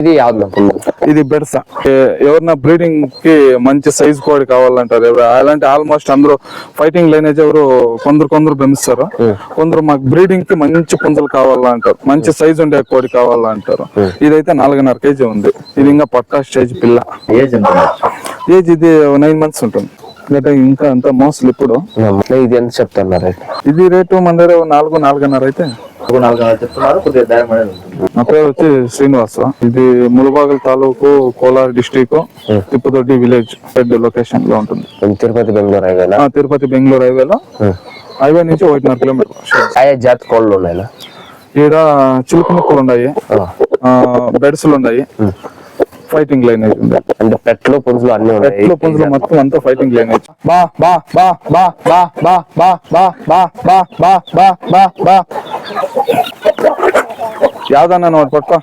ఇది యావన్న ఇది బెడ్సా. ఎవరన్నా బ్రీడింగ్ కి మంచి సైజ్ కోడి కావాలంటారు. అలాంటి ఆల్మోస్ట్ అందరూ ఫైటింగ్ లైనేజ్ ఎవరు కొందరు పెంచుతారు. కొందరు మాకు బ్రీడింగ్ కి మంచి పుంజలు కావాలంటారు, మంచి సైజ్ ఉండే కోడి కావాలంటారు. ఇదైతే 4.5 kg ఉంది. ఇది ఇంకా పట్టా స్టేజ్ పిల్ల. ఏజ్ ఇది 9 months ఉంటుంది. ఇంకా అంత మోసలు ఇప్పుడు. ఇది ఎంత చెప్తున్నారు? ఇది రేటు మన దగ్గర 4.5 అయితే. నా పేరు వచ్చి శ్రీనివాస్. ఇది ములబాగల్ తాలూకు, కోలార్ డిస్ట్రిక్ట్, తిప్పదొడ్డి విలేజ్ పెద్ద లొకేషన్ లో ఉంటుంది. తిరుపతి బెంగళూరు హైవేలో. తిరుపతి బెంగళూరు హైవే నుంచి 1.5 kilometer. జాతి కోళ్ళు ఉన్నాయి ఈడ చిలుకు ముక్కలు ఉన్నాయి, బెడ్స్లు ఉన్నాయి, ఫైటింగ్ లైనేజ్ ఉంది. అంటే పెట్లు పుంజులు అన్ని ఉన్నాయి. పెట్లు పుంజులు మొత్తం అంతా ఫైటింగ్ లైనేజ్. బా బా బా బా బా బా బా బా బా బా బా బా బా బా. యాదన్న నోట్ పట్టుకో.